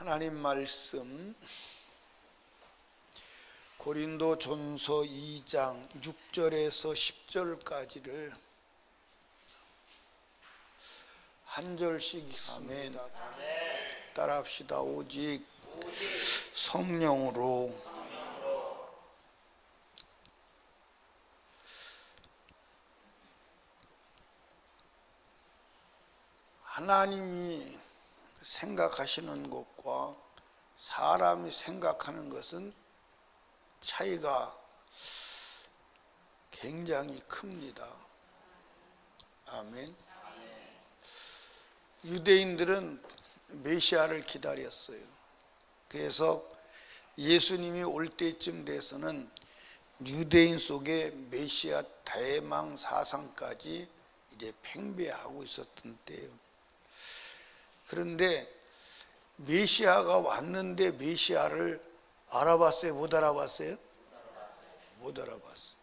하나님 말씀 고린도전서 2장 6절에서 10절까지를 한 절씩 읽습니다. 따라합시다. 오직 성령으로 하나님이 생각하시는 것과 사람이 생각하는 것은 차이가 굉장히 큽니다. 아멘. 유대인들은 메시아를 기다렸어요. 그래서 예수님이 올 때쯤 돼서는 유대인 속에 메시아 대망 사상까지 이제 팽배하고 있었던 때예요. 그런데 메시아가 왔는데 메시아를 알아봤어요? 못 알아봤어요? 못 알아봤어요.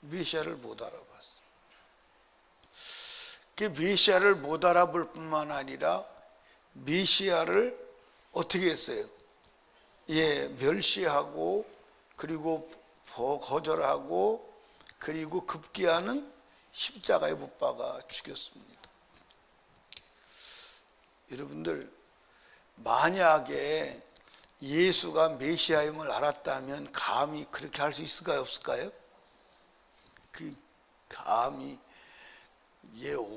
메시아를 못 알아봤어요. 그 메시아를 못 알아볼 뿐만 아니라 메시아를 어떻게 했어요? 멸시하고 그리고 거절하고 그리고 급기야는 십자가에 못 박아 죽였습니다. 여러분들, 만약에 예수가 메시아임을 알았다면 감히 그렇게 할 수 있을까요? 없을까요? 감히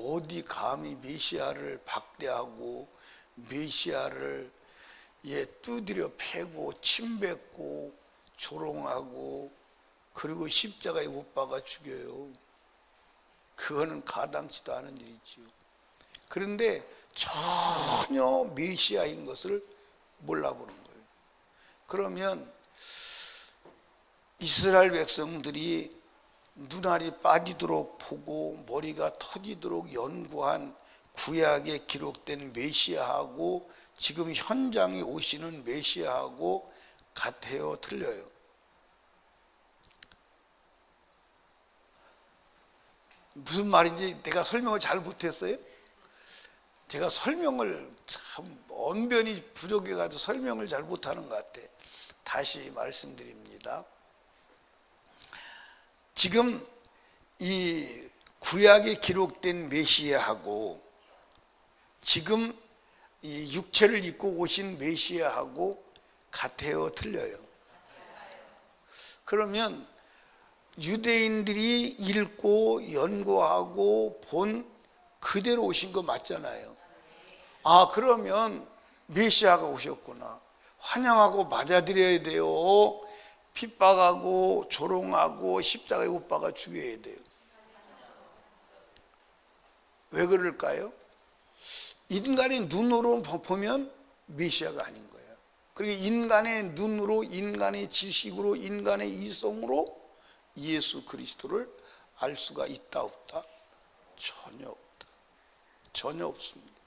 어디 감히 메시아를 박대하고 메시아를 두드려 패고 침뱉고 조롱하고 그리고 십자가에 못 박아 죽여요. 그거는 가당치도 않은 일이지요. 그런데 전혀 메시아인 것을 몰라보는 거예요. 그러면 이스라엘 백성들이 눈알이 빠지도록 보고 머리가 터지도록 연구한 구약에 기록된 메시아하고 지금 현장에 오시는 메시아하고 같아요? 틀려요? 무슨 말인지 내가 설명을 잘 못했어요? 제가 설명을 참 언변이 부족해가지고 설명을 잘 못하는 것 같아. 다시 말씀드립니다. 지금 이 구약에 기록된 메시아하고 지금 이 육체를 입고 오신 메시아하고 같아요? 틀려요? 그러면 유대인들이 읽고 연구하고 본 그대로 오신 거 맞잖아요. 그러면 메시아가 오셨구나. 환영하고 맞아들여야 돼요. 핍박하고 조롱하고 십자가에 못 박아 죽여야 돼요. 왜 그럴까요? 인간의 눈으로 보면 메시아가 아닌 거예요. 그리고 인간의 눈으로, 인간의 지식으로, 인간의 이성으로 예수 그리스도를 알 수가 있다 없다? 전혀 없다. 전혀 없습니다.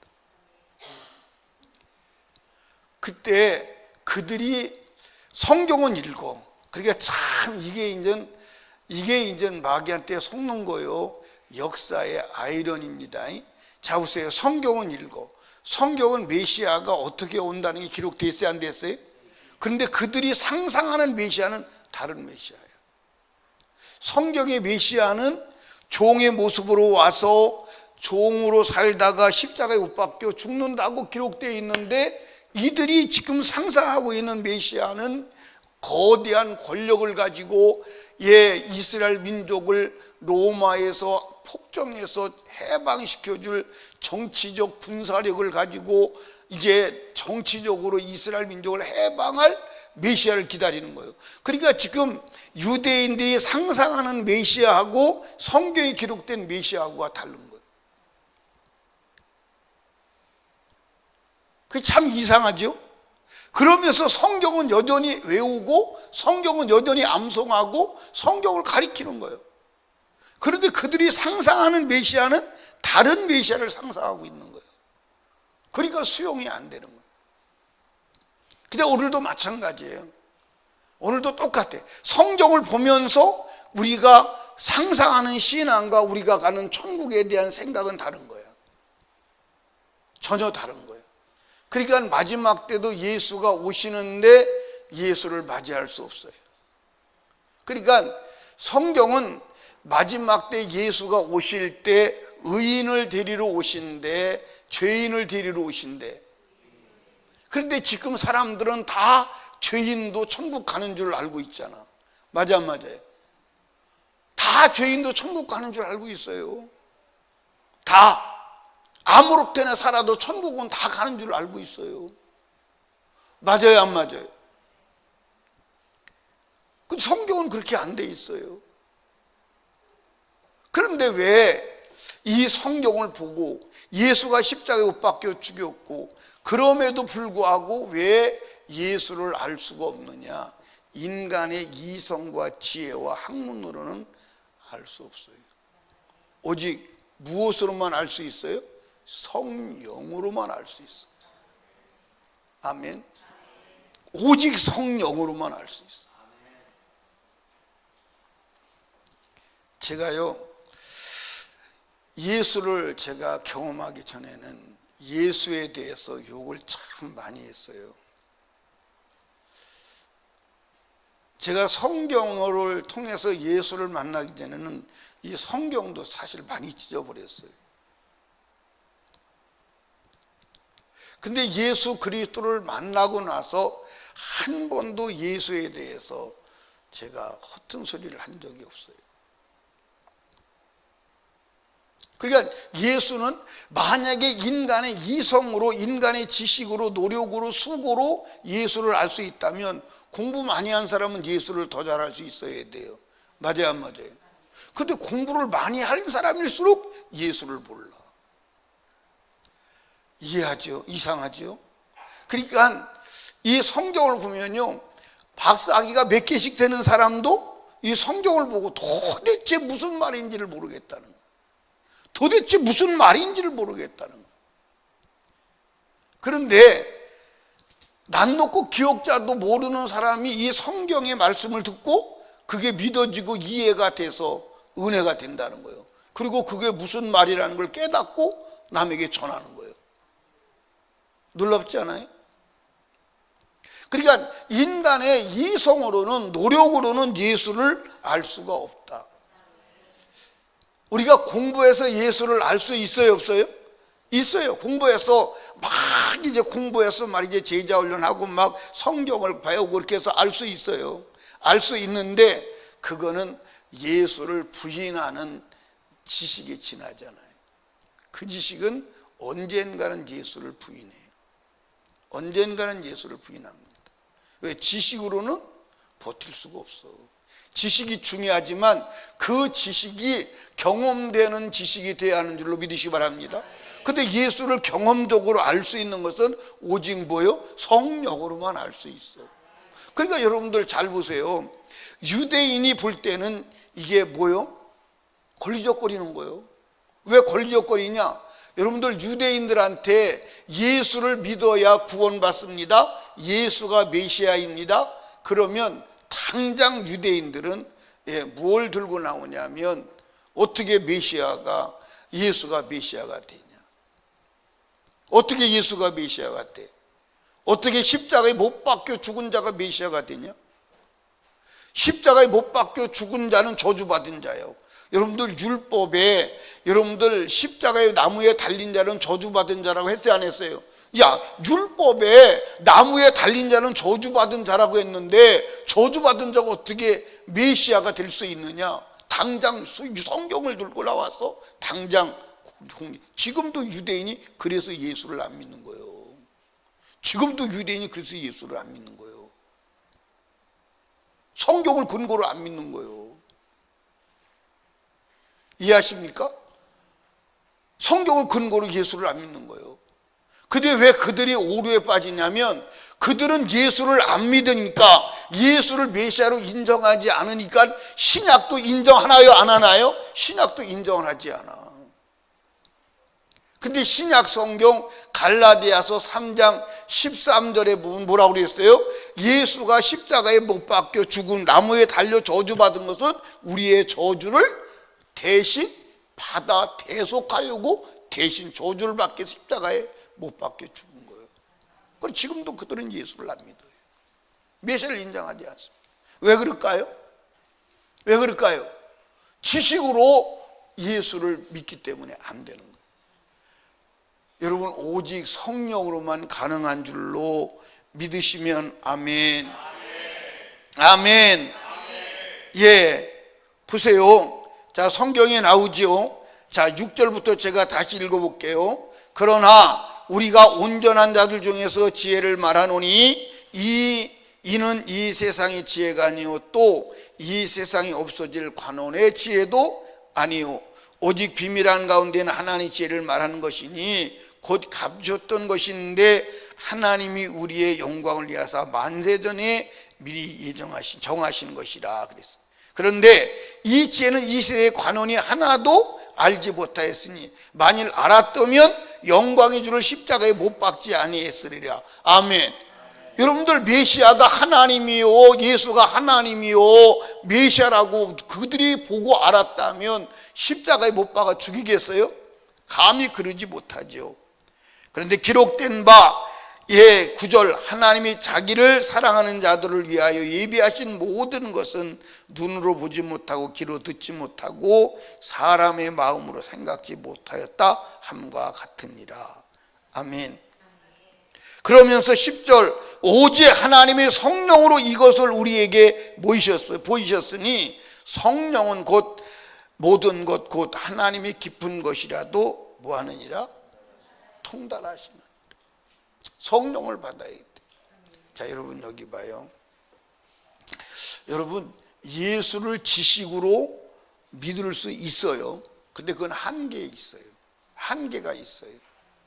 그때 그들이 성경은 읽어. 그러니까 참 이게 이제 마귀한테 속는 거요. 역사의 아이러니입니다. 자, 보세요. 성경은 읽어. 성경은 메시아가 어떻게 온다는 게 기록되어 있어요? 안 됐어요? 그런데 그들이 상상하는 메시아는 다른 메시아예요. 성경의 메시아는 종의 모습으로 와서 종으로 살다가 십자가에 못 박혀 죽는다고 기록되어 있는데 이들이 지금 상상하고 있는 메시아는 거대한 권력을 가지고 이스라엘 민족을 로마에서 폭정해서 해방시켜줄 정치적 군사력을 가지고 이제 정치적으로 이스라엘 민족을 해방할 메시아를 기다리는 거예요. 그러니까 지금 유대인들이 상상하는 메시아하고 성경에 기록된 메시아하고가 다른 거예요. 그게 참 이상하죠? 그러면서 성경은 여전히 외우고 성경은 여전히 암송하고 성경을 가리키는 거예요. 그런데 그들이 상상하는 메시아는 다른 메시아를 상상하고 있는 거예요. 그러니까 수용이 안 되는 거예요. 근데 오늘도 마찬가지예요. 오늘도 똑같아. 성경을 보면서 우리가 상상하는 신앙과 우리가 가는 천국에 대한 생각은 다른 거예요. 전혀 다른 거예요. 그러니까 마지막 때도 예수가 오시는데 예수를 맞이할 수 없어요. 그러니까 성경은 마지막 때 예수가 오실 때 의인을 데리러 오신대, 죄인을 데리러 오신대. 그런데 지금 사람들은 다 죄인도 천국 가는 줄 알고 있잖아. 맞아, 안 맞아요? 다 죄인도 천국 가는 줄 알고 있어요. 다 아무렇게나 살아도 천국은 다 가는 줄 알고 있어요. 맞아요, 안 맞아요? 근데 성경은 그렇게 안 돼 있어요. 그런데 왜 이 성경을 보고 예수가 십자가에 못 박혀 죽였고 그럼에도 불구하고 왜 예수를 알 수가 없느냐? 인간의 이성과 지혜와 학문으로는 알 수 없어요. 오직 무엇으로만 알 수 있어요? 성령으로만 알 수 있어요. 아멘. 오직 성령으로만 알 수 있어요. 제가요, 예수를 제가 경험하기 전에는 예수에 대해서 욕을 참 많이 했어요. 제가 성경을 통해서 예수를 만나기 전에는 이 성경도 사실 많이 찢어버렸어요. 근데 예수 그리스도를 만나고 나서 한 번도 예수에 대해서 제가 허튼 소리를 한 적이 없어요. 그러니까 예수는 만약에 인간의 이성으로, 인간의 지식으로, 노력으로, 수고로 예수를 알 수 있다면 공부 많이 한 사람은 예수를 더 잘할 수 있어야 돼요. 맞아요, 안 맞아요? 근데 공부를 많이 한 사람일수록 예수를 몰라. 이해하죠? 이상하죠? 그러니까 이 성경을 보면요, 박사학위가 몇 개씩 되는 사람도 이 성경을 보고 도대체 무슨 말인지를 모르겠다는 거예요. 도대체 무슨 말인지를 모르겠다는 거예요. 그런데 난 놓고 기억자도 모르는 사람이 이 성경의 말씀을 듣고 그게 믿어지고 이해가 돼서 은혜가 된다는 거예요. 그리고 그게 무슨 말이라는 걸 깨닫고 남에게 전하는 거예요. 놀랍지 않아요? 그러니까 인간의 이성으로는, 노력으로는 예수를 알 수가 없다. 우리가 공부해서 예수를 알 수 있어요, 없어요? 있어요. 공부해서 막 이제 공부해서 말이지 제자 훈련하고 막 성경을 배우고 그렇게 해서 알 수 있어요. 알 수 있는데 그거는 예수를 부인하는 지식에 지나잖아요. 그 지식은 언젠가는 예수를 부인해요. 언젠가는 예수를 부인합니다. 왜? 지식으로는 버틸 수가 없어. 지식이 중요하지만 그 지식이 경험되는 지식이 돼야 하는 줄로 믿으시기 바랍니다. 근데 예수를 경험적으로 알 수 있는 것은 오직 뭐요? 성령으로만 알 수 있어. 그러니까 여러분들 잘 보세요. 유대인이 볼 때는 이게 뭐요? 걸리적거리는 거예요. 왜 걸리적거리냐? 여러분들 유대인들한테 예수를 믿어야 구원받습니다. 예수가 메시아입니다. 그러면 당장 유대인들은 뭘 들고 나오냐면 어떻게 예수가 메시아가 되냐? 어떻게 예수가 메시아가 돼? 어떻게 십자가에 못 박혀 죽은 자가 메시아가 되냐? 십자가에 못 박혀 죽은 자는 저주받은 자예요. 여러분들 율법에 여러분들 십자가의 나무에 달린 자는 저주받은 자라고 했어요, 안 했어요? 야, 율법에 나무에 달린 자는 저주받은 자라고 했는데 저주받은 자가 어떻게 메시아가 될 수 있느냐? 당장 성경을 들고 나와서 당장 지금도 유대인이 그래서 예수를 안 믿는 거예요. 지금도 유대인이 그래서 예수를 안 믿는 거예요. 성경을 근거로 안 믿는 거예요. 이해하십니까? 성경을 근거로 예수를 안 믿는 거예요. 근데 왜 그들이 오류에 빠지냐면 그들은 예수를 안 믿으니까, 예수를 메시아로 인정하지 않으니까 신약도 인정하나요, 안 하나요? 신약도 인정을 하지 않아. 근데 신약 성경 갈라디아서 3장 13절에 보면 뭐라고 그랬어요? 예수가 십자가에 못 박혀 죽은, 나무에 달려 저주받은 것은 우리의 저주를 대신 받아 대속하려고 대신 저주를 받게 십자가에 못 박혀 죽은 거예요. 그리고 지금도 그들은 예수를 안 믿어요. 메시아를 인정하지 않습니다. 왜 그럴까요? 왜 그럴까요? 지식으로 예수를 믿기 때문에 안 되는 거예요. 여러분, 오직 성령으로만 가능한 줄로 믿으시면 아멘. 아멘. 예, 보세요. 자, 성경에 나오지요. 자, 6절부터 제가 다시 읽어볼게요. 그러나 우리가 온전한 자들 중에서 지혜를 말하노니 이는 이 세상의 지혜가 아니요 또 이 세상이 없어질 관원의 지혜도 아니요 오직 비밀한 가운데는 하나님의 지혜를 말하는 것이니 곧 감추었던 것인데 하나님이 우리의 영광을 위하사 만세전에 미리 정하신 것이라 그랬어요. 그런데 이 지혜는 이 세대의 관원이 하나도 알지 못하였으니 만일 알았다면 영광의 주를 십자가에 못 박지 아니했으리라. 아멘. 여러분들, 메시아가 하나님이요 예수가 하나님이요 메시아라고 그들이 보고 알았다면 십자가에 못 박아 죽이겠어요? 감히 그러지 못하죠. 그런데 기록된 바 9절 하나님이 자기를 사랑하는 자들을 위하여 예비하신 모든 것은 눈으로 보지 못하고 귀로 듣지 못하고 사람의 마음으로 생각지 못하였다 함과 같으니라. 아멘. 그러면서 10절 오직 하나님의 성령으로 이것을 우리에게 보이셨으니 성령은 곧 모든 것 곧 하나님의 깊은 것이라도 뭐하느니라? 통달하시는. 성령을 받아야 돼. 자, 여러분 여기 봐요. 여러분, 예수를 지식으로 믿을 수 있어요. 근데 그건 한계에 있어요. 한계가 있어요.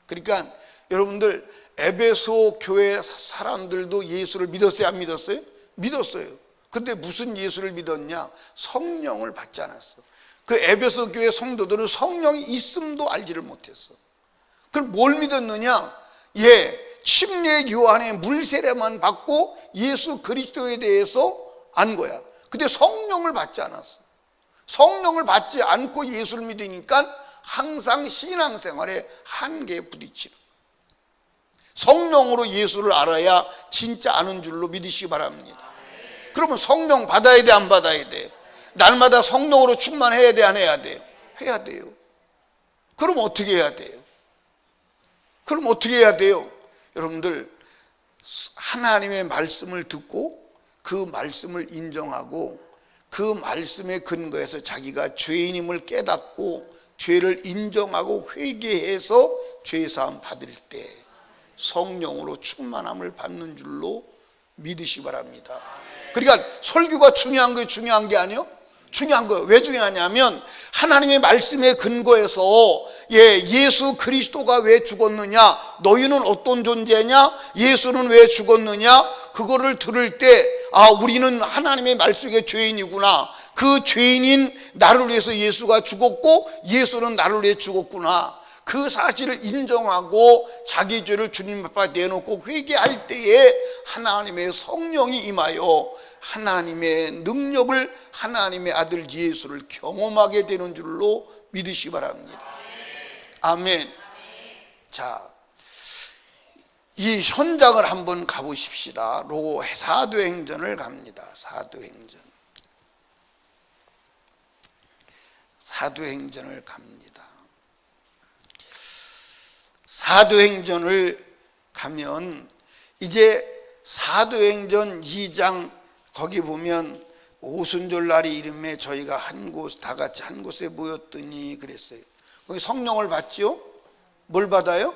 그러니까 여러분들, 에베소 교회 사람들도 예수를 믿었어요? 안 믿었어요? 믿었어요. 근데 무슨 예수를 믿었냐? 성령을 받지 않았어. 그 에베소 교회 성도들은 성령이 있음도 알지를 못했어. 그럼 뭘 믿었느냐? 침례 요한의 물 세례만 받고 예수 그리스도에 대해서 안 거야. 근데 성령을 받지 않았어. 성령을 받지 않고 예수를 믿으니까 항상 신앙생활에 한계에 부딪히는 거야. 성령으로 예수를 알아야 진짜 아는 줄로 믿으시기 바랍니다. 그러면 성령 받아야 돼, 안 받아야 돼? 날마다 성령으로 충만해야 돼, 안 해야 돼요? 해야 돼요. 그럼 어떻게 해야 돼요? 그럼 어떻게 해야 돼요? 여러분들, 하나님의 말씀을 듣고 그 말씀을 인정하고 그 말씀에 근거해서 자기가 죄인임을 깨닫고 죄를 인정하고 회개해서 죄사함 받을 때 성령으로 충만함을 받는 줄로 믿으시기 바랍니다. 그러니까 설교가 중요한 거예요? 중요한 게 아니에요? 중요한 거예요. 왜 중요하냐면 하나님의 말씀에 근거해서 예수 그리스도가 왜 죽었느냐, 너희는 어떤 존재냐, 예수는 왜 죽었느냐, 그거를 들을 때 우리는 하나님의 말씀의 죄인이구나, 그 죄인인 나를 위해서 예수가 죽었고 예수는 나를 위해 죽었구나, 그 사실을 인정하고 자기 죄를 주님 앞에 내놓고 회개할 때에 하나님의 성령이 임하여 하나님의 능력을, 하나님의 아들 예수를 경험하게 되는 줄로 믿으시기 바랍니다. 아멘. 자, 이 현장을 한번 가보십시다. 사도행전을 갑니다. 사도행전을 갑니다. 사도행전을 가면 이제 사도행전 2장 거기 보면 오순절날이 이름에 저희가 다 같이 한 곳에 모였더니 그랬어요. 거기 성령을 받지요? 뭘 받아요?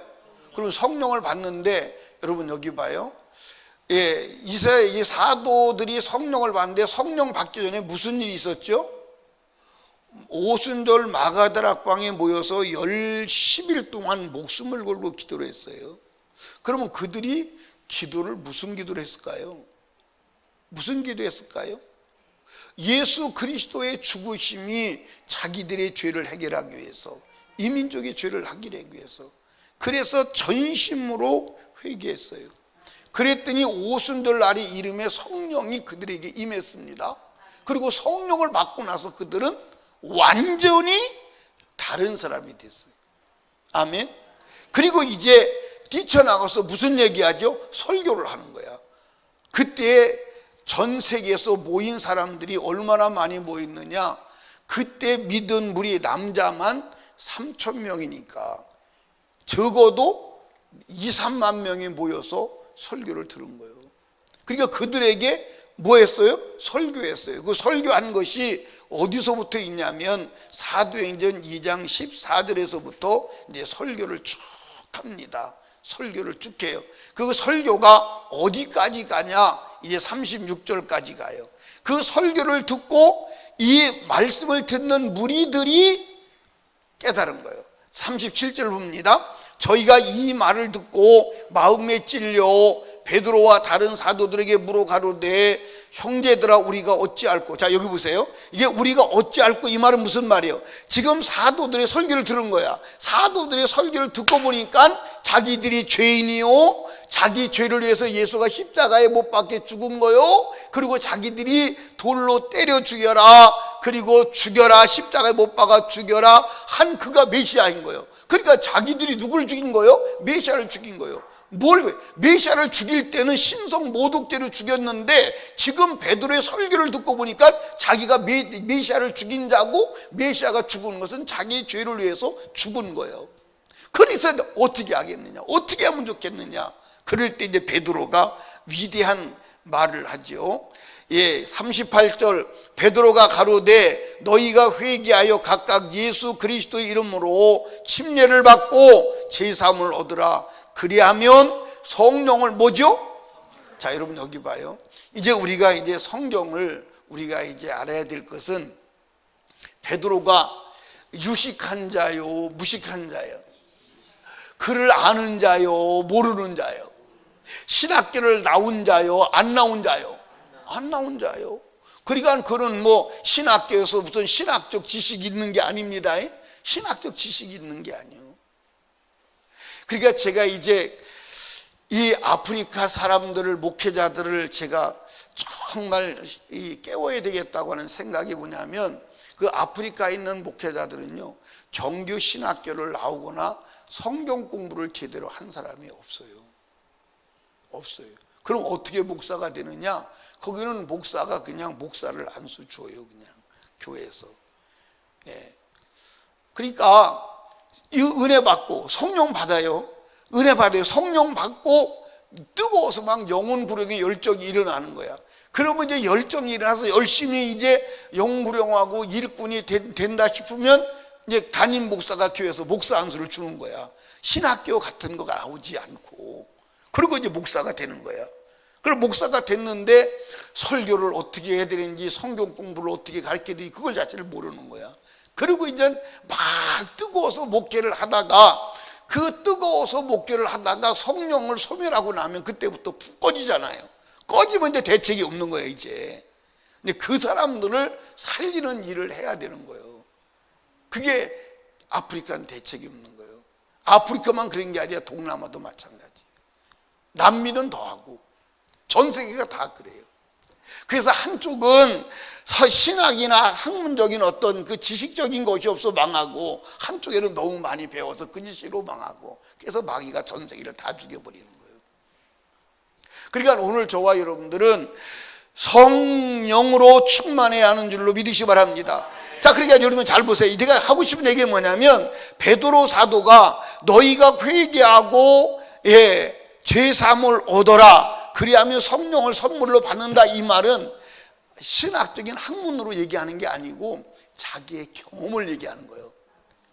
그럼 성령을 받는데 여러분 여기 봐요. 이 사도들이 성령을 받는데 성령 받기 전에 무슨 일이 있었죠? 오순절 마가다락방에 모여서 10일 동안 목숨을 걸고 기도를 했어요. 그러면 그들이 무슨 기도를 했을까요? 무슨 기도했을까요? 예수 그리스도의 죽으심이 자기들의 죄를 해결하기 위해서, 이민족의 죄를 해결하기 위해서, 그래서 전심으로 회개했어요. 그랬더니 오순절 날이 이름에 성령이 그들에게 임했습니다. 그리고 성령을 받고 나서 그들은 완전히 다른 사람이 됐어요. 아멘. 그리고 이제 뛰쳐나가서 무슨 얘기하죠? 설교를 하는 거야. 그때 전 세계에서 모인 사람들이 얼마나 많이 모였느냐? 그때 믿은 무리 남자만 3,000명이니까 적어도 2, 3만 명이 모여서 설교를 들은 거예요. 그러니까 그들에게 뭐 했어요? 설교했어요. 그 설교한 것이 어디서부터 있냐면 사도행전 2장 14절에서부터 이제 설교를 쭉 합니다. 설교를 쭉 해요. 그 설교가 어디까지 가냐? 이제 36절까지 가요. 그 설교를 듣고 이 말씀을 듣는 무리들이 깨달은 거예요. 37절 봅니다. 저희가 이 말을 듣고 마음에 찔려 베드로와 다른 사도들에게 물어 가로되 형제들아 우리가 어찌할꼬. 자 여기 보세요. 이게 우리가 어찌할꼬 이 말은 무슨 말이에요? 지금 사도들의 설교를 들은 거야. 사도들의 설교를 듣고 보니까 자기들이 죄인이요, 자기 죄를 위해서 예수가 십자가에 못 박혀 죽은 거요, 그리고 자기들이 돌로 때려 죽여라, 그리고 죽여라, 십자가에 못 박아 죽여라 한 그가 메시아인 거예요. 그러니까 자기들이 누굴 죽인 거예요? 메시아를 죽인 거예요. 메시아를 죽일 때는 신성 모독죄로 죽였는데 지금 베드로의 설교를 듣고 보니까 자기가 메시아를 죽인 자고 메시아가 죽은 것은 자기 죄를 위해서 죽은 거예요. 그래서 어떻게 하겠느냐? 어떻게 하면 좋겠느냐? 그럴 때 이제 베드로가 위대한 말을 하죠. 예, 38절 베드로가 가로되 너희가 회개하여 각각 예수 그리스도의 이름으로 침례를 받고 제사함을 얻으라. 그리하면 성령을 뭐죠? 자 여러분 여기 봐요. 이제 우리가 이제 성경을 우리가 이제 알아야 될 것은 베드로가 유식한 자요, 무식한 자요, 글을 아는 자요, 모르는 자요, 신학교를 나온 자요, 안 나온 자요, 안 나온 자요. 그러니까 그는 뭐 신학교에서 무슨 신학적 지식이 있는 게 아닙니다. 신학적 지식이 있는 게 아니에요. 그러니까 제가 이제 이 아프리카 사람들을, 목회자들을 제가 정말 깨워야 되겠다고 하는 생각이 뭐냐면 그 아프리카에 있는 목회자들은요 정규 신학교를 나오거나 성경 공부를 제대로 한 사람이 없어요. 그럼 어떻게 목사가 되느냐? 거기는 목사가 그냥 목사를 안수 줘요. 그냥 교회에서. 예. 그러니까 이 은혜 받고 성령 받아요. 은혜 받아요. 성령 받고 뜨거워서 막 영혼 구령의 열정이 일어나는 거야. 그러면 이제 열정이 일어나서 열심히 이제 영혼 구령하고 일꾼이 된다 싶으면 이제 담임 목사가 교회에서 목사 안수를 주는 거야. 신학교 같은 거가 나오지 않고. 그리고 이제 목사가 되는 거야. 그럼 목사가 됐는데 설교를 어떻게 해야 되는지, 성경 공부를 어떻게 가르쳐야 되는지 그걸 자체를 모르는 거야. 그리고 이제 막 뜨거워서 목회를 하다가 그 뜨거워서 목회를 하다가 성령을 소멸하고 나면 그때부터 푹 꺼지잖아요. 꺼지면 이제 대책이 없는 거예요 이제. 근데 그 사람들을 살리는 일을 해야 되는 거예요. 그게 아프리카는 대책이 없는 거예요. 아프리카만 그런 게 아니라 동남아도 마찬가지. 남미는 더하고 전 세계가 다 그래요. 그래서 한쪽은 신학이나 학문적인 어떤 그 지식적인 것이 없어 망하고, 한쪽에는 너무 많이 배워서 그 짓으로 망하고, 그래서 마귀가 전 세계를 다 죽여버리는 거예요. 그러니까 오늘 저와 여러분들은 성령으로 충만해야 하는 줄로 믿으시 바랍니다. 자, 그러니까 여러분 잘 보세요. 내가 하고 싶은 얘기가 뭐냐면 베드로 사도가 너희가 회개하고 죄사함을 얻어라, 그리하면 성령을 선물로 받는다, 이 말은 신학적인 학문으로 얘기하는 게 아니고 자기의 경험을 얘기하는 거예요.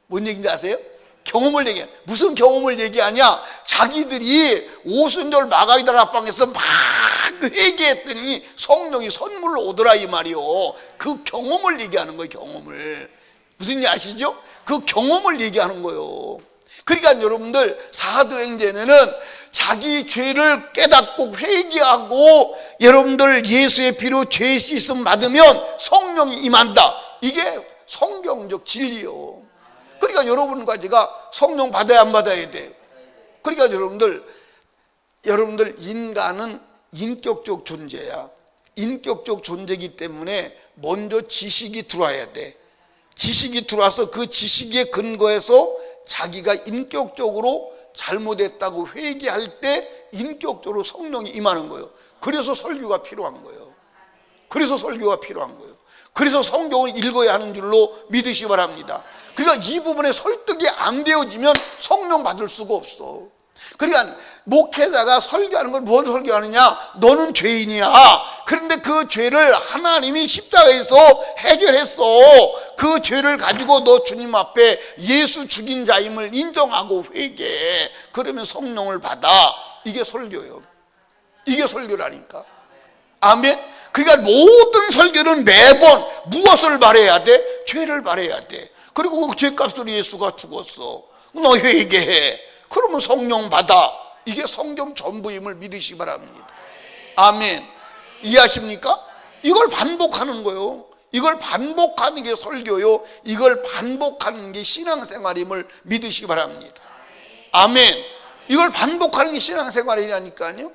뭔 얘기인지 아세요? 경험을 얘기해. 무슨 경험을 얘기하냐? 자기들이 오순절 마가이다 합방에서 막 회개했더니 성령이 선물로 오더라, 이 말이요. 그 경험을 얘기하는 거예요. 경험을. 무슨 일 아시죠? 그 경험을 얘기하는 거예요. 그러니까 여러분들 사도행전에는 자기 죄를 깨닫고 회개하고 여러분들 예수의 피로 죄 씻음 받으면 성령이 임한다. 이게 성경적 진리요. 그러니까 여러분과 제가 성령 받아야 안 받아야 돼요. 그러니까 여러분들 인간은 인격적 존재야. 인격적 존재이기 때문에 먼저 지식이 들어와야 돼. 지식이 들어와서 그 지식에 근거해서 자기가 인격적으로 잘못했다고 회개할 때 인격적으로 성령이 임하는 거예요. 그래서 설교가 필요한 거예요. 그래서 설교가 필요한 거예요. 그래서 성경을 읽어야 하는 줄로 믿으시기 바랍니다. 그러니까 이 부분에 설득이 안 되어지면 성령 받을 수가 없어. 그러니까 목회자가 설교하는 걸 뭘 설교하느냐? 너는 죄인이야. 그런데 그 죄를 하나님이 십자가에서 해결했어. 그 죄를 가지고 너 주님 앞에 예수 죽인 자임을 인정하고 회개해. 그러면 성령을 받아. 이게 설교예요. 이게 설교라니까. 아멘. 그러니까 모든 설교는 매번 무엇을 말해야 돼? 죄를 말해야 돼. 그리고 그 죄값으로 예수가 죽었어. 너 회개해. 그러면 성령 받아. 이게 성경 전부임을 믿으시기 바랍니다. 아멘. 이해하십니까? 이걸 반복하는 거예요. 이걸 반복하는 게 설교요. 이걸 반복하는 게 신앙생활임을 믿으시기 바랍니다. 아멘. 이걸 반복하는 게 신앙생활이라니까요.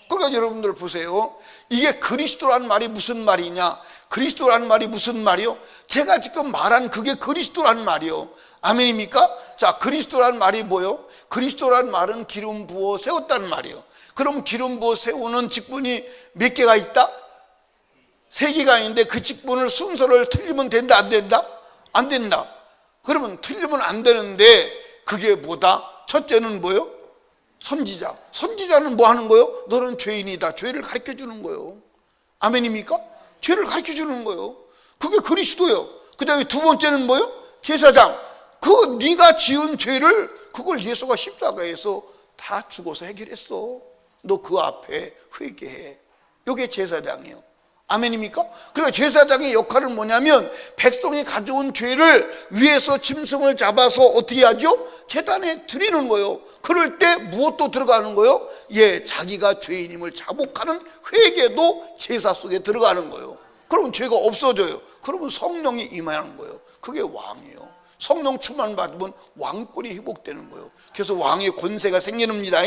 그러니까 여러분들 보세요. 이게 그리스도란 말이 무슨 말이냐? 그리스도란 말이 무슨 말이요? 제가 지금 말한 그게 그리스도란 말이요. 아멘입니까? 자, 그리스도란 말이 뭐요? 그리스도란 말은 기름 부어 세웠다는 말이요. 그럼 기름 부어 세우는 직분이 몇 개가 있다? 3개가 있는데 그 직분을 순서를 틀리면 된다, 안 된다? 안 된다. 그러면 틀리면 안 되는데 그게 뭐다? 첫째는 뭐요? 선지자. 선지자는 뭐 하는 거예요? 너는 죄인이다. 죄를 가르쳐 주는 거예요. 아멘입니까? 죄를 가르쳐 주는 거예요. 그게 그리스도예요. 그 다음에 두 번째는 뭐예요? 제사장. 그 네가 지은 죄를 그걸 예수가 십자가에서 다 죽어서 해결했어. 너 그 앞에 회개해. 이게 제사장이에요. 아멘입니까? 그리고 제사장의 역할은 뭐냐면 백성이 가져온 죄를 위에서 짐승을 잡아서 어떻게 하죠? 제단에 드리는 거예요. 그럴 때 무엇도 들어가는 거예요? 예, 자기가 죄인임을 자복하는 회개도 제사 속에 들어가는 거예요. 그러면 죄가 없어져요. 그러면 성령이 임하는 거예요. 그게 왕이에요. 성령 충만 받으면 왕권이 회복되는 거예요. 그래서 왕의 권세가 생깁니다.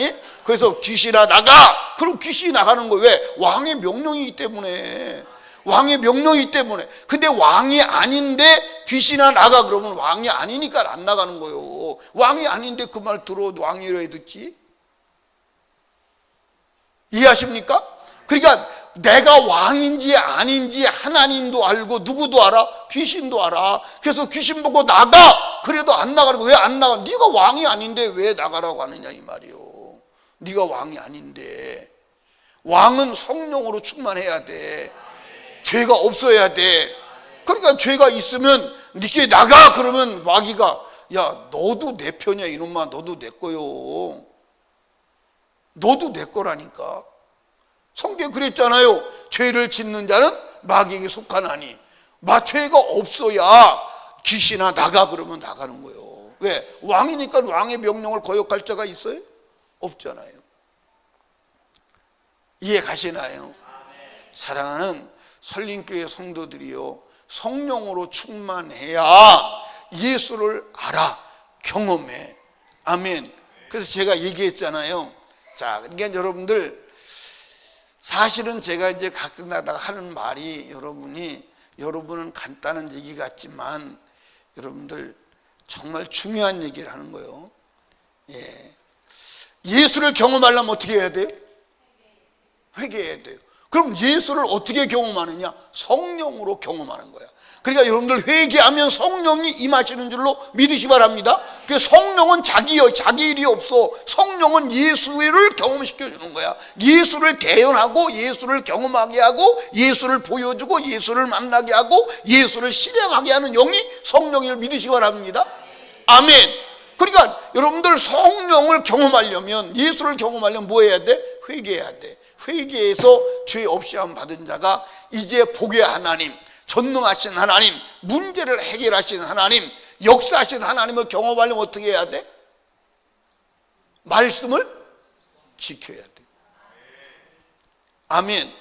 그래서 귀신아 나가! 그럼 귀신이 나가는 거예요. 왜? 왕의 명령이기 때문에. 왕의 명령이기 때문에. 근데 왕이 아닌데 귀신아 나가 그러면 왕이 아니니까 안 나가는 거예요. 왕이 아닌데 그 말 들어 왕이라 해 듣지? 이해하십니까? 그러니까 내가 왕인지 아닌지 하나님도 알고 누구도 알아? 귀신도 알아. 그래서 귀신 보고 나가! 그래도 안 나가는 거. 왜 안 나가? 네가 왕이 아닌데 왜 나가라고 하느냐 이 말이요. 네가 왕이 아닌데. 왕은 성령으로 충만해야 돼. 죄가 없어야 돼. 그러니까 죄가 있으면 니께 나가 그러면 마귀가 야 너도 내 편이야 이놈아. 너도 내 거요. 너도 내 거라니까. 성경 그랬잖아요. 죄를 짓는 자는 마귀에게 속하나니. 죄가 없어야 귀신아 나가 그러면 나가는 거예요. 왜? 왕이니까 왕의 명령을 거역할 자가 있어요? 없잖아요. 이해 가시나요? 사랑하는 설림교회 성도들이요, 성령으로 충만해야 예수를 알아, 경험해. 아멘. 그래서 제가 얘기했잖아요. 자, 그러니까 여러분들 사실은 제가 이제 가끔가다 하는 말이 여러분은 간단한 얘기 같지만 여러분들 정말 중요한 얘기를 하는 거예요. 예. 예수를 경험하려면 어떻게 해야 돼요? 회개해야 돼요. 그럼 예수를 어떻게 경험하느냐? 성령으로 경험하는 거야. 그러니까 여러분들 회개하면 성령이 임하시는 줄로 믿으시 바랍니다. 그 성령은 자기 일이 없어. 성령은 예수를 경험시켜 주는 거야. 예수를 대연하고 예수를 경험하게 하고 예수를 보여주고 예수를 만나게 하고 예수를 실행하게 하는 영이 성령을 믿으시 바랍니다. 아멘. 그러니까 여러분들 성령을 경험하려면, 예수를 경험하려면 뭐 해야 돼? 회개해야 돼. 회개해서 죄 없이 함 받은 자가 이제 복의 하나님, 전능하신 하나님, 문제를 해결하시는 하나님, 역사하시는 하나님을 경험하려면 어떻게 해야 돼? 말씀을 지켜야 돼. 아멘.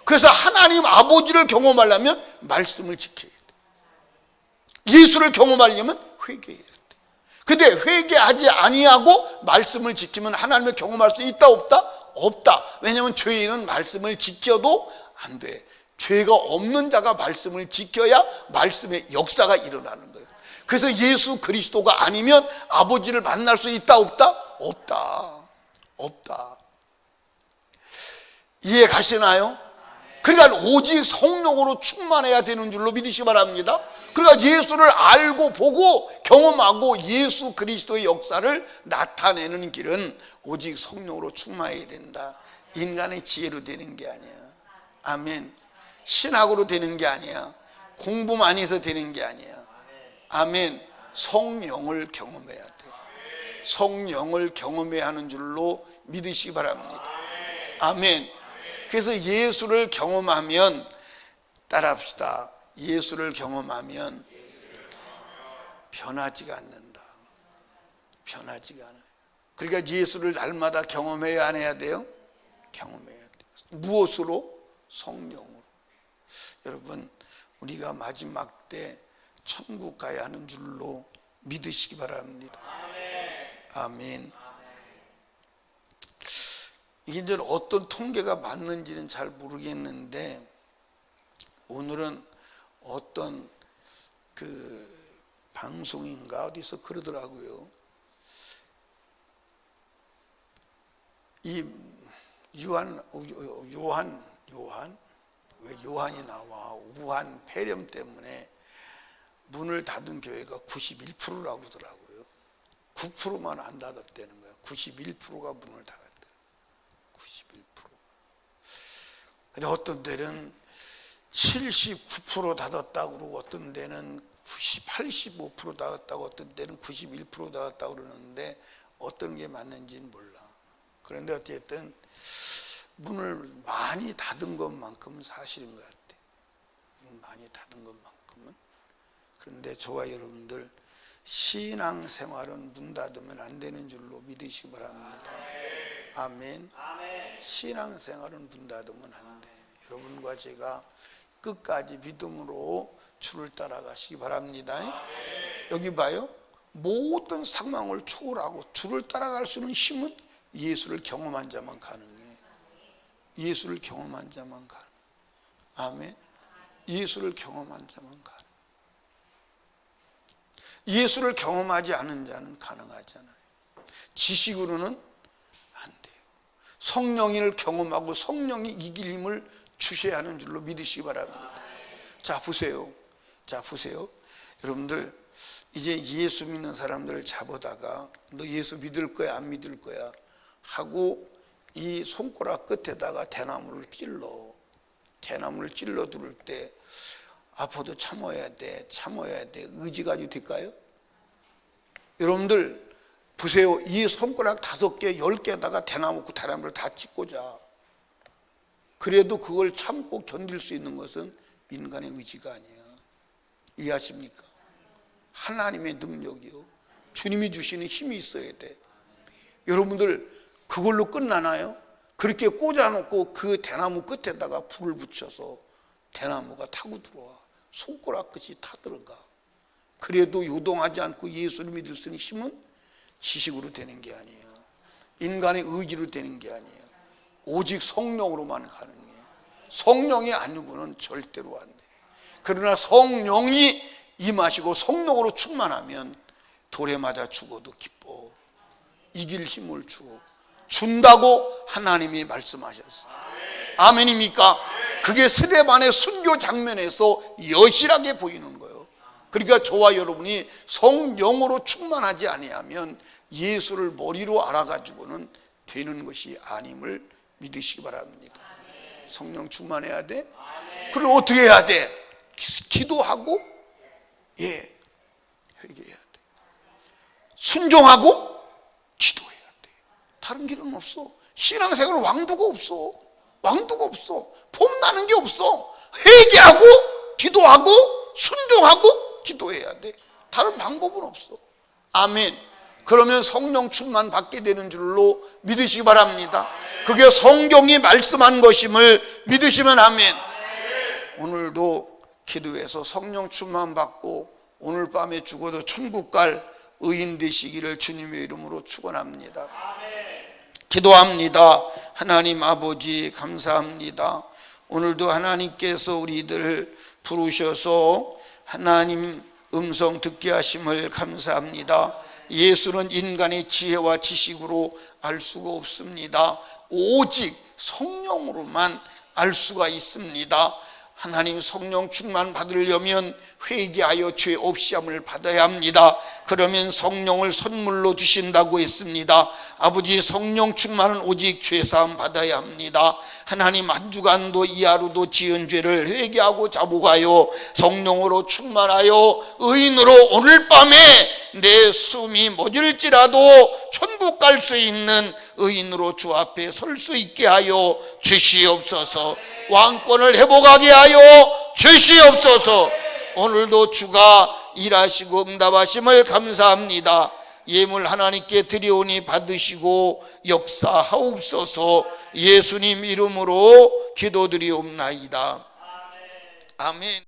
그래서 하나님 아버지를 경험하려면 말씀을 지켜야 돼. 예수를 경험하려면 회개해야 돼. 근데 회개하지 아니하고 말씀을 지키면 하나님을 경험할 수 있다 없다? 없다. 왜냐하면 죄인은 말씀을 지켜도 안 돼. 죄가 없는 자가 말씀을 지켜야 말씀의 역사가 일어나는 거예요. 그래서 예수 그리스도가 아니면 아버지를 만날 수 있다 없다? 없다. 이해 가시나요? 그러니까 오직 성령으로 충만해야 되는 줄로 믿으시기 바랍니다. 그러니까 예수를 알고 보고 경험하고 예수 그리스도의 역사를 나타내는 길은 오직 성령으로 충만해야 된다. 인간의 지혜로 되는 게 아니야. 아멘. 신학으로 되는 게 아니야. 공부 많이 해서 되는 게 아니야. 아멘. 성령을 경험해야 돼. 성령을 경험해야 하는 줄로 믿으시기 바랍니다. 아멘. 그래서 예수를 경험하면, 따라합시다. 예수를 경험하면 변하지가 않는다. 변하지가 않아요. 그러니까 예수를 날마다 경험해야 안 해야 돼요? 경험해야 돼요. 무엇으로? 성령으로. 여러분, 우리가 마지막 때 천국 가야 하는 줄로 믿으시기 바랍니다. 아멘. 이게 이제 어떤 통계가 맞는지는 잘 모르겠는데, 오늘은 어떤 그 방송인가 어디서 그러더라고요. 이 왜 요한이 나와? 우한 폐렴 때문에 문을 닫은 교회가 91%라고 하더라고요. 9%만 안 닫았다는 거예요. 91%가 문을 닫았대요. 91%. 근데 어떤 데는 79% 닫았다고 그러고, 어떤 데는 85% 닫았다고, 어떤 데는 91% 닫았다고 그러는데 어떤 게 맞는지는 몰라. 그런데 어쨌든 문을 많이 닫은 것만큼은 사실인 것 같아. 많이 닫은 것만큼은. 그런데 저와 여러분들 신앙생활은 문 닫으면 안 되는 줄로 믿으시기 바랍니다. 아멘. 신앙생활은 문 닫으면 안 돼. 여러분과 제가 끝까지 믿음으로 주를 따라가시기 바랍니다. 여기 봐요. 모든 상황을 초월하고 주를 따라갈 수 있는 힘은 예수를 경험한 자만 가능해. 예수를 경험한 자만 가능. 아멘. 예수를 경험한 자만 가능. 예수를 경험하지 않은 자는 가능하잖아요. 지식으로는 안 돼요. 성령을 경험하고 성령이 이길 힘을 주셔야 하는 줄로 믿으시기 바랍니다. 자, 보세요. 여러분들, 이제 예수 믿는 사람들을 잡아다가 너 예수 믿을 거야, 안 믿을 거야 하고 이 손가락 끝에다가 대나무를 찔러 두를 때 아파도 참아야 돼. 의지 가지고 될까요? 여러분들 보세요. 이 손가락 5개, 10개에다가 대나무를 다 찢고자. 그래도 그걸 참고 견딜 수 있는 것은 인간의 의지가 아니야. 이해하십니까? 하나님의 능력이요. 주님이 주시는 힘이 있어야 돼. 여러분들 그걸로 끝나나요? 그렇게 꽂아놓고 그 대나무 끝에다가 불을 붙여서 대나무가 타고 들어와. 손가락 끝이 타들어가. 그래도 요동하지 않고 예수를 믿을 수 있는 힘은 지식으로 되는 게 아니에요. 인간의 의지로 되는 게 아니에요. 오직 성령으로만 가능해요. 성령이 아니고는 절대로 안 돼요. 그러나 성령이 임하시고 성령으로 충만하면 돌에 맞아 죽어도 기뻐. 이길 힘을 준다고 하나님이 말씀하셨어요. 아멘입니까? 그게 스데반의 순교 장면에서 여실하게 보이는 거예요. 그러니까 저와 여러분이 성령으로 충만하지 아니하면 예수를 머리로 알아가지고는 되는 것이 아님을 믿으시기 바랍니다. 성령 충만해야 돼? 그럼 어떻게 해야 돼? 기도하고 회개해야 돼. 순종하고 기도해야 돼. 다른 길은 없어. 신앙생활은 왕도가 없어. 폼나는 게 없어. 회개하고 기도하고 순종하고 기도해야 돼. 다른 방법은 없어. 아멘. 그러면 성령 충만 받게 되는 줄로 믿으시기 바랍니다. 그게 성경이 말씀한 것임을 믿으시면 아멘. 오늘도 기도해서 성령 충만 받고 오늘 밤에 죽어도 천국 갈 의인 되시기를 주님의 이름으로 축원합니다. 기도합니다. 하나님 아버지 감사합니다. 오늘도 하나님께서 우리들 부르셔서 하나님 음성 듣게 하심을 감사합니다. 예수는 인간의 지혜와 지식으로 알 수가 없습니다. 오직 성령으로만 알 수가 있습니다. 하나님 성령 충만 받으려면 회개하여 죄 없이함을 받아야 합니다. 그러면 성령을 선물로 주신다고 했습니다. 아버지, 성령 충만은 오직 죄사함 받아야 합니다. 하나님, 한 주간도 이 하루도 지은 죄를 회개하고 자복하여 성령으로 충만하여 의인으로 오늘 밤에 내 숨이 멎을지라도 천국 갈 수 있는 의인으로 주 앞에 설 수 있게 하여 주시옵소서. 왕권을 회복하게 하여 주시옵소서. 오늘도 주가 일하시고 응답하심을 감사합니다. 예물 하나님께 드리오니 받으시고 역사하옵소서. 예수님 이름으로 기도드리옵나이다. 아멘.